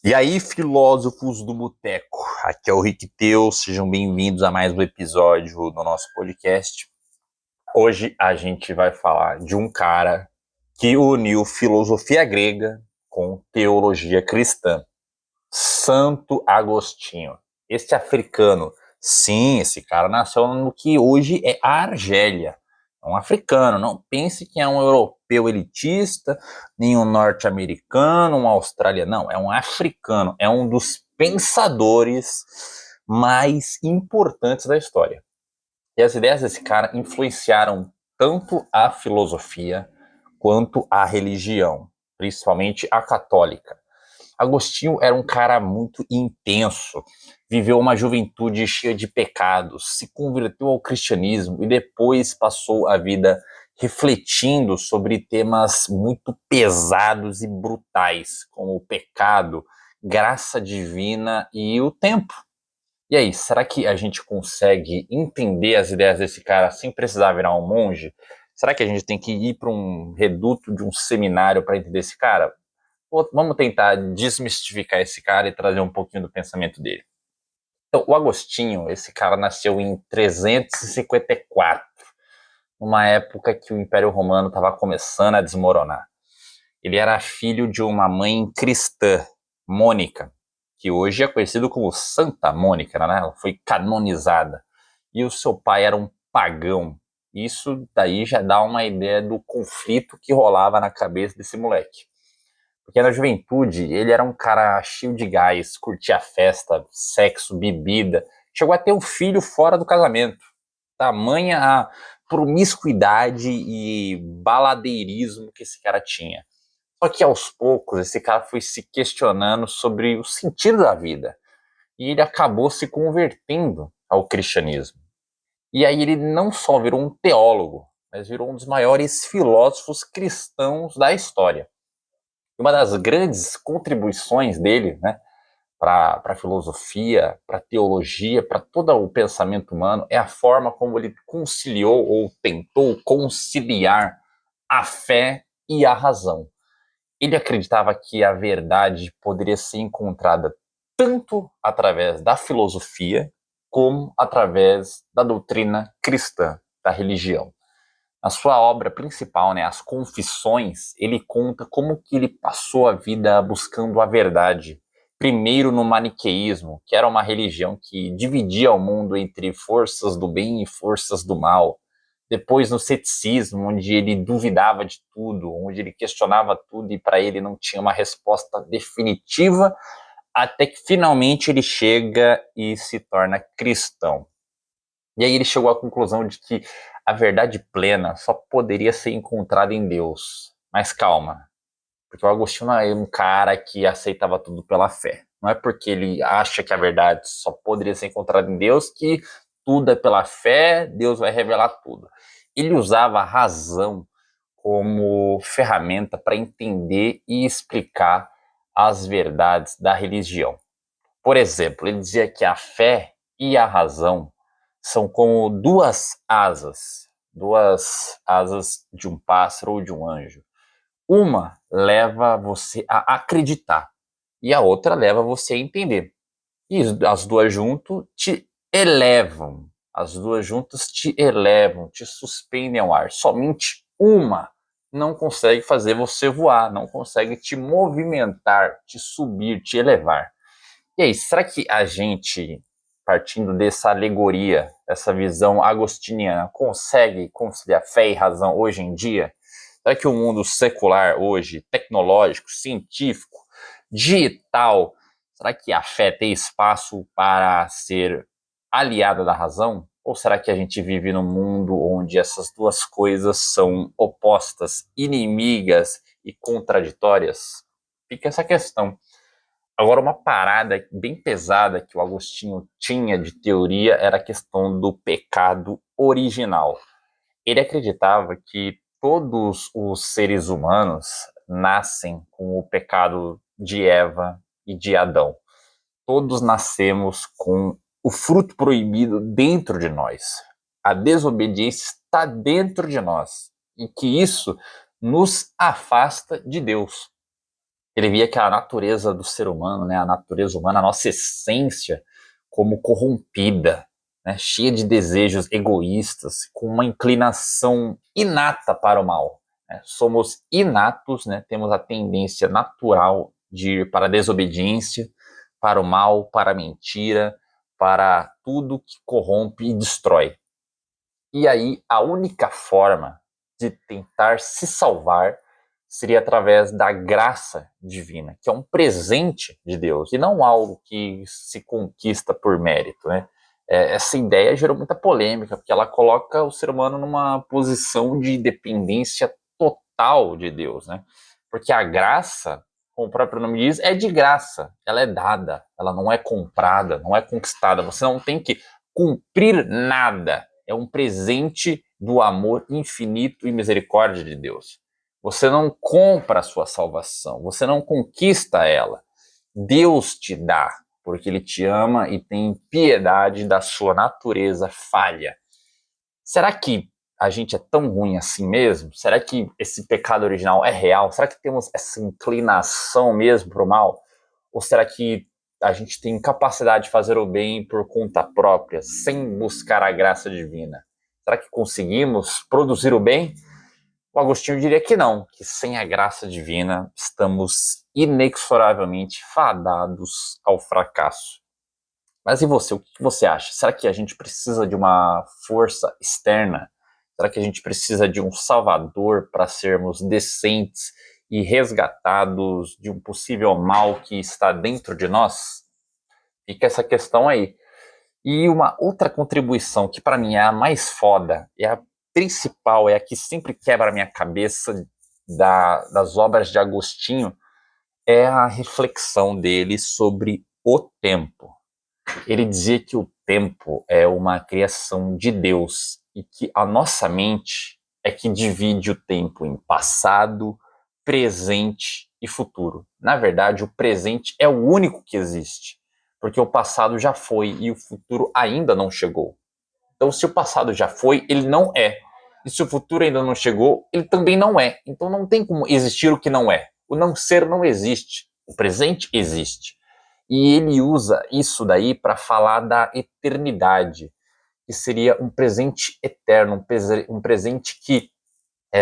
E aí, filósofos do Boteco, aqui é o Rick Teu, sejam bem-vindos a mais um episódio do nosso podcast. Hoje a gente vai falar de um cara que uniu filosofia grega com teologia cristã, Santo Agostinho. Este africano, sim, esse cara nasceu no que hoje é a Argélia. É um africano, não pense que é um europeu elitista, nem um norte-americano, um australiano, não, é um africano, é um dos pensadores mais importantes da história. E as ideias desse cara influenciaram tanto a filosofia quanto a religião, principalmente a católica. Agostinho era um cara muito intenso, viveu uma juventude cheia de pecados, se converteu ao cristianismo e depois passou a vida refletindo sobre temas muito pesados e brutais, como o pecado, graça divina e o tempo. E aí, será que a gente consegue entender as ideias desse cara sem precisar virar um monge? Será que a gente tem que ir para um reduto de um seminário para entender esse cara? Vamos tentar desmistificar esse cara e trazer um pouquinho do pensamento dele. Então, o Agostinho, esse cara nasceu em 354, numa época que o Império Romano estava começando a desmoronar. Ele era filho de uma mãe cristã, Mônica, que hoje é conhecido como Santa Mônica, né? Ela foi canonizada. E o seu pai era um pagão. Isso daí já dá uma ideia do conflito que rolava na cabeça desse moleque. Porque na juventude ele era um cara cheio de gás, curtia festa, sexo, bebida. Chegou a ter um filho fora do casamento. Tamanha a promiscuidade e baladeirismo que esse cara tinha. Só que aos poucos esse cara foi se questionando sobre o sentido da vida. E ele acabou se convertendo ao cristianismo. E aí ele não só virou um teólogo, mas virou um dos maiores filósofos cristãos da história. Uma das grandes contribuições dele, né, para a filosofia, para a teologia, para todo o pensamento humano, é a forma como ele conciliou ou tentou conciliar a fé e a razão. Ele acreditava que a verdade poderia ser encontrada tanto através da filosofia como através da doutrina cristã, da religião. Na sua obra principal, né, As Confissões, ele conta como que ele passou a vida buscando a verdade. Primeiro no maniqueísmo, que era uma religião que dividia o mundo entre forças do bem e forças do mal. Depois no ceticismo, onde ele duvidava de tudo, onde ele questionava tudo e para ele não tinha uma resposta definitiva, até que finalmente ele chega e se torna cristão. E aí ele chegou à conclusão de que a verdade plena só poderia ser encontrada em Deus. Mas calma, porque o Agostinho é um cara que aceitava tudo pela fé. Não é porque ele acha que a verdade só poderia ser encontrada em Deus que tudo é pela fé, Deus vai revelar tudo. Ele usava a razão como ferramenta para entender e explicar as verdades da religião. Por exemplo, ele dizia que a fé e a razão são como duas asas de um pássaro ou de um anjo. Uma leva você a acreditar e a outra leva você a entender. E as duas juntas te elevam. As duas juntas te elevam, te suspendem ao ar. Somente uma não consegue fazer você voar, não consegue te movimentar, te subir, te elevar. E aí, será que a gente, partindo dessa alegoria, dessa visão agostiniana, consegue conciliar fé e razão hoje em dia? Será que o mundo secular hoje, tecnológico, científico, digital, será que a fé tem espaço para ser aliada da razão? Ou será que a gente vive num mundo onde essas duas coisas são opostas, inimigas e contraditórias? Fica essa questão. Agora, uma parada bem pesada que o Agostinho tinha de teoria era a questão do pecado original. Ele acreditava que todos os seres humanos nascem com o pecado de Eva e de Adão. Todos nascemos com o fruto proibido dentro de nós. A desobediência está dentro de nós e que isso nos afasta de Deus. Ele via que a natureza do ser humano, né, a natureza humana, a nossa essência, como corrompida, né, cheia de desejos egoístas, com uma inclinação inata para o mal. Né? Somos inatos, né, temos a tendência natural de ir para a desobediência, para o mal, para a mentira, para tudo que corrompe e destrói. E aí, a única forma de tentar se salvar seria através da graça divina, que é um presente de Deus, e não algo que se conquista por mérito, né? Essa ideia gerou muita polêmica, porque ela coloca o ser humano numa posição de dependência total de Deus, né? Porque a graça, como o próprio nome diz, é de graça, ela é dada, ela não é comprada, não é conquistada, você não tem que cumprir nada, é um presente do amor infinito e misericórdia de Deus. Você não compra a sua salvação, você não conquista ela. Deus te dá, porque Ele te ama e tem piedade da sua natureza falha. Será que a gente é tão ruim assim mesmo? Será que esse pecado original é real? Será que temos essa inclinação mesmo para o mal? Ou será que a gente tem capacidade de fazer o bem por conta própria, sem buscar a graça divina? Será que conseguimos produzir o bem? O Agostinho diria que não, que sem a graça divina estamos inexoravelmente fadados ao fracasso. Mas e você? O que você acha? Será que a gente precisa de uma força externa? Será que a gente precisa de um salvador para sermos decentes e resgatados de um possível mal que está dentro de nós? Fica essa questão aí. E uma outra contribuição que para mim é a mais foda, é a principal, é a que sempre quebra a minha cabeça das obras de Agostinho, é a reflexão dele sobre o tempo. Ele dizia que o tempo é uma criação de Deus e que a nossa mente é que divide o tempo em passado, presente e futuro. Na verdade, o presente é o único que existe, porque o passado já foi e o futuro ainda não chegou. Então, se o passado já foi, ele não é. E se o futuro ainda não chegou, ele também não é. Então, não tem como existir o que não é. O não ser não existe. O presente existe. E ele usa isso daí para falar da eternidade, que seria um presente eterno, um presente que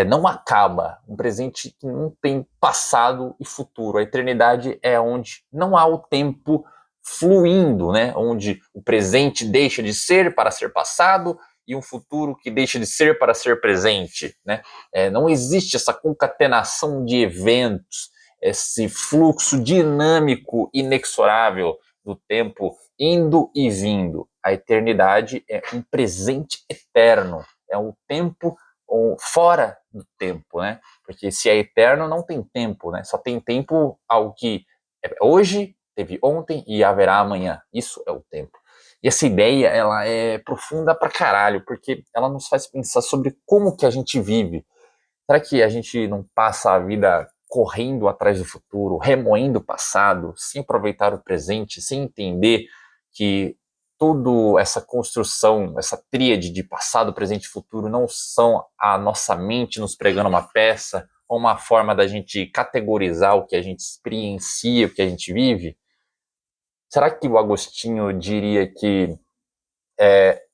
não acaba, um presente que não tem passado e futuro. A eternidade é onde não há o tempo fluindo, né? Onde o presente deixa de ser para ser passado e um futuro que deixa de ser para ser presente, né? Não existe essa concatenação de eventos, esse fluxo dinâmico inexorável do tempo indo e vindo. A eternidade é um presente eterno, é um tempo fora do tempo, né? Porque se é eterno, não tem tempo, né? Só tem tempo algo que hoje, teve ontem e haverá amanhã. Isso é o tempo. E essa ideia, ela é profunda pra caralho, porque ela nos faz pensar sobre como que a gente vive. Será que a gente não passa a vida correndo atrás do futuro, remoendo o passado, sem aproveitar o presente, sem entender que toda essa construção, essa tríade de passado, presente e futuro não são a nossa mente nos pregando uma peça ou uma forma da gente categorizar o que a gente experiencia, o que a gente vive? Será que o Agostinho diria que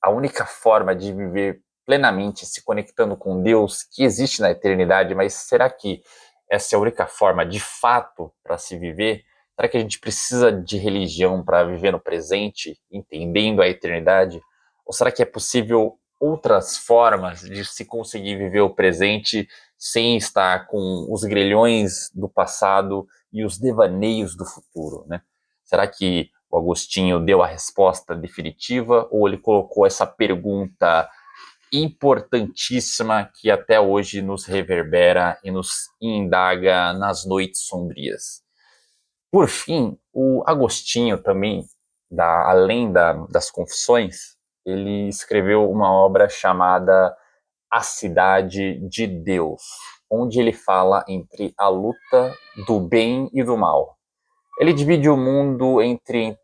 a única forma de viver plenamente se conectando com Deus que existe na eternidade, mas será que essa é a única forma de fato para se viver? Será que a gente precisa de religião para viver no presente, entendendo a eternidade? Ou será que é possível outras formas de se conseguir viver o presente sem estar com os grilhões do passado e os devaneios do futuro, né? Será que o Agostinho deu a resposta definitiva ou ele colocou essa pergunta importantíssima que até hoje nos reverbera e nos indaga nas noites sombrias? Por fim, o Agostinho também, além das Confissões, ele escreveu uma obra chamada A Cidade de Deus, onde ele fala entre a luta do bem e do mal. Ele divide o mundo entre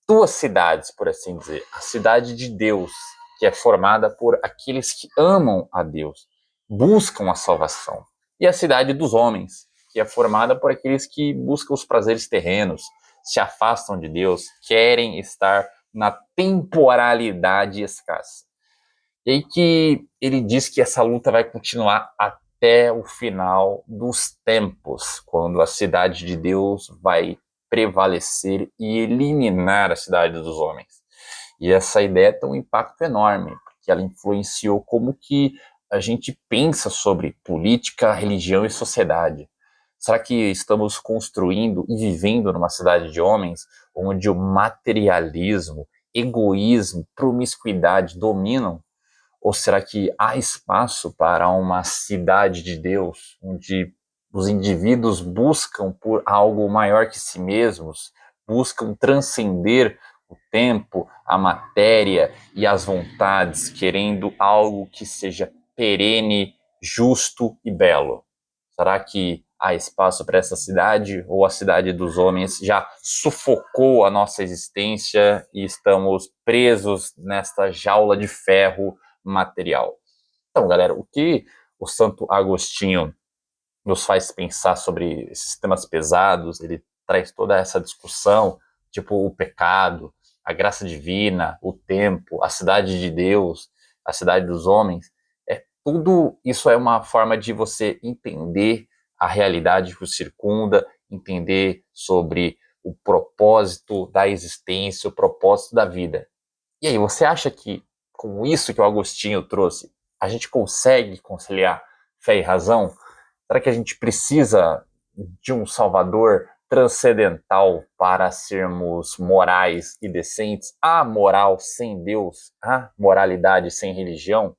duas cidades, por assim dizer. A cidade de Deus, que é formada por aqueles que amam a Deus, buscam a salvação. E a cidade dos homens, que é formada por aqueles que buscam os prazeres terrenos, se afastam de Deus, querem estar na temporalidade escassa. E aí que ele diz que essa luta vai continuar até o final dos tempos, quando a cidade de Deus vai prevalecer e eliminar a cidade dos homens. E essa ideia tem um impacto enorme, porque ela influenciou como que a gente pensa sobre política, religião e sociedade. Será que estamos construindo e vivendo numa cidade de homens onde o materialismo, egoísmo, promiscuidade dominam? Ou será que há espaço para uma cidade de Deus, onde os indivíduos buscam por algo maior que si mesmos, buscam transcender o tempo, a matéria e as vontades, querendo algo que seja perene, justo e belo? Será que há espaço para essa cidade, ou a cidade dos homens já sufocou a nossa existência e estamos presos nesta jaula de ferro material? Então, galera, o que o Santo Agostinho nos faz pensar sobre esses temas pesados? Ele traz toda essa discussão, tipo o pecado, a graça divina, o tempo, a cidade de Deus, a cidade dos homens. Tudo isso é uma forma de você entender a realidade que o circunda, entender sobre o propósito da existência, o propósito da vida. E aí, você acha que com isso que o Agostinho trouxe, a gente consegue conciliar fé e razão? Será que a gente precisa de um salvador transcendental para sermos morais e decentes? Há moral sem Deus? Há moralidade sem religião?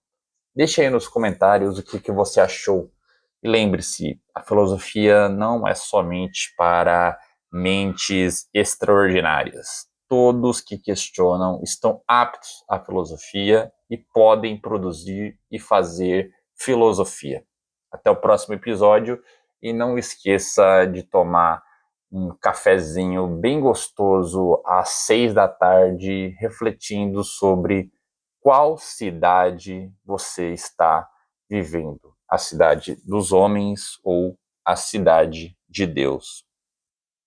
Deixa aí nos comentários o que você achou. E lembre-se, a filosofia não é somente para mentes extraordinárias. Todos que questionam estão aptos à filosofia e podem produzir e fazer filosofia. Até o próximo episódio e não esqueça de tomar um cafezinho bem gostoso às 6 da tarde, refletindo sobre qual cidade você está vivendo: a cidade dos homens ou a cidade de Deus?